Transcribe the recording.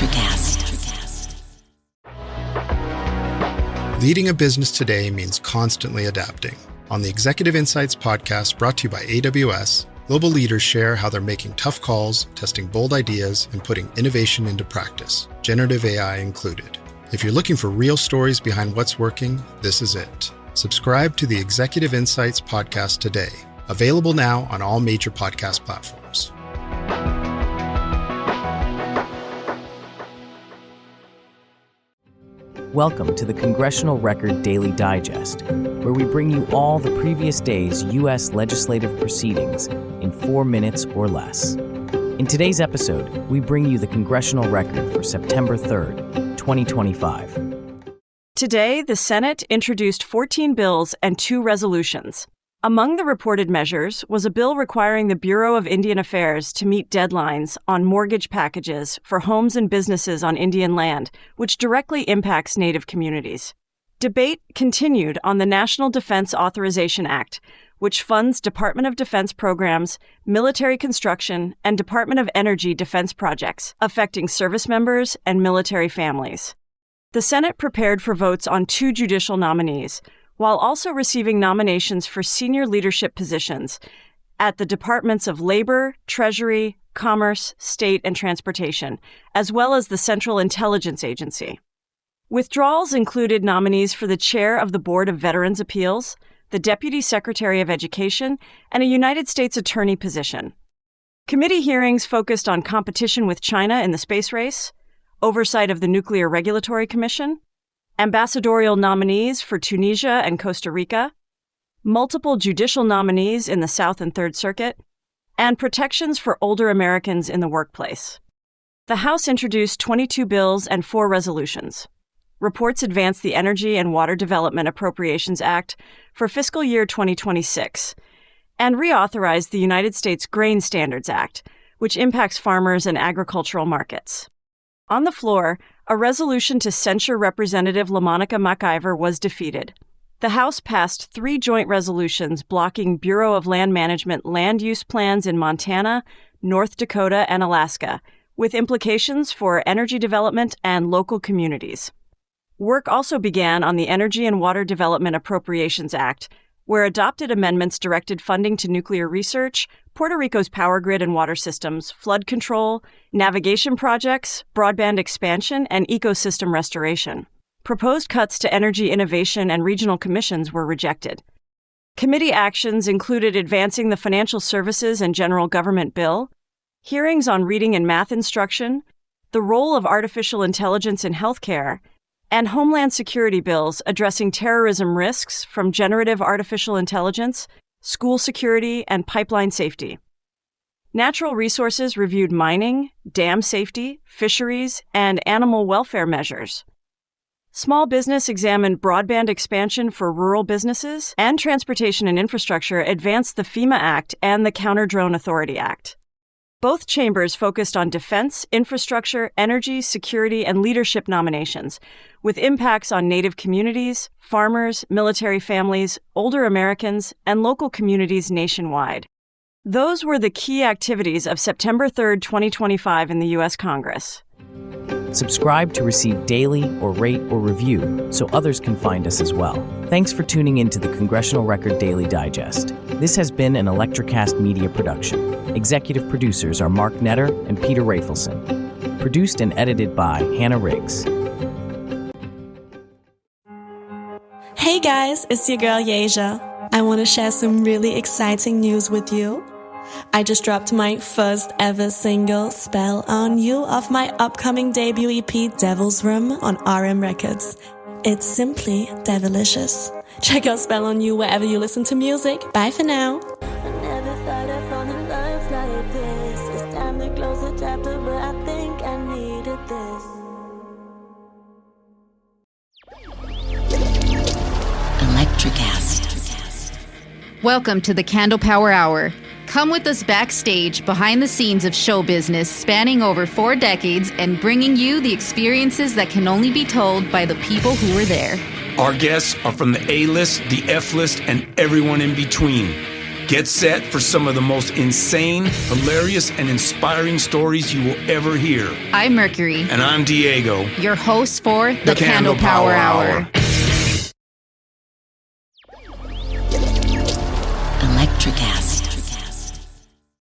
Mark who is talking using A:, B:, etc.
A: ElectraCast.
B: Leading a business today means constantly adapting. On the Executive Insights podcast brought to you by AWS, global leaders share how they're making tough calls, testing bold ideas, and putting innovation into practice, generative AI included. If you're looking for real stories behind what's working, this is it. Subscribe to the Executive Insights podcast today. Available now on all major podcast platforms.
C: Welcome to the Congressional Record Daily Digest, where we bring you all the previous day's U.S. legislative proceedings in 4 minutes or less. In today's episode, we bring you the Congressional Record for September 3rd, 2025.
D: Today, the Senate introduced 14 bills and 2 resolutions. Among the reported measures was a bill requiring the Bureau of Indian Affairs to meet deadlines on mortgage packages for homes and businesses on Indian land, which directly impacts Native communities. Debate continued on the National Defense Authorization Act, which funds Department of Defense programs, military construction, and Department of Energy defense projects affecting service members and military families. The Senate prepared for votes on 2 judicial nominees, while also receiving nominations for senior leadership positions at the Departments of Labor, Treasury, Commerce, State, and Transportation, as well as the Central Intelligence Agency. Withdrawals included nominees for the chair of the Board of Veterans Appeals, the Deputy Secretary of Education, and a United States Attorney position. Committee hearings focused on competition with China in the space race, oversight of the Nuclear Regulatory Commission, ambassadorial nominees for Tunisia and Costa Rica, multiple judicial nominees in the South and Third Circuit, and protections for older Americans in the workplace. The House introduced 22 bills and 4 resolutions. Reports advanced the Energy and Water Development Appropriations Act for fiscal year 2026 and reauthorized the United States Grain Standards Act, which impacts farmers and agricultural markets. On the floor, a resolution to censure Representative LaMonica MacIver was defeated. The House passed 3 joint resolutions blocking Bureau of Land Management land use plans in Montana, North Dakota, and Alaska, with implications for energy development and local communities. Work also began on the Energy and Water Development Appropriations Act, where adopted amendments directed funding to nuclear research, Puerto Rico's power grid and water systems, flood control, navigation projects, broadband expansion, and ecosystem restoration. Proposed cuts to energy innovation and regional commissions were rejected. Committee actions included advancing the Financial Services and General Government Bill, hearings on reading and math instruction, the role of artificial intelligence in healthcare, and Homeland Security bills addressing terrorism risks from generative artificial intelligence, school security, and pipeline safety. Natural Resources reviewed mining, dam safety, fisheries, and animal welfare measures. Small Business examined broadband expansion for rural businesses, and Transportation and Infrastructure advanced the FEMA Act and the Counter-Drone Authority Act. Both chambers focused on defense, infrastructure, energy, security, and leadership nominations, with impacts on Native communities, farmers, military families, older Americans, and local communities nationwide. Those were the key activities of September 3rd, 2025 in the U.S. Congress.
C: Subscribe to receive daily or rate or review so others can find us as well. Thanks for tuning in to the Congressional Record Daily Digest. This has been an ElectraCast media production. Executive producers are Mark Netter and Peter Rafelson. Produced and edited by Hannah Riggs.
E: Hey guys, it's your girl Yasia. I want to share some really exciting news with you. I just dropped my first ever single, Spell on You, off my upcoming debut EP, Devil's Room, on RM Records. It's simply devilicious. Check out Spell on You wherever you listen to music. Bye for now.
F: I never thought I'd fall in love like this. It's time to close the chapter, but I think I needed this.
A: ElectraCast.
G: Welcome to the Candle Power Hour. Come with us backstage, behind the scenes of show business spanning over 4 decades and bringing you the experiences that can only be told by the people who were there.
H: Our guests are from the A-list, the F-list, and everyone in between.
A: Get set for some of the most insane, hilarious, and inspiring stories you will ever hear.
G: I'm Mercury.
A: And I'm Diego.
G: Your host for the Candle Power Hour.
H: ElectraCast.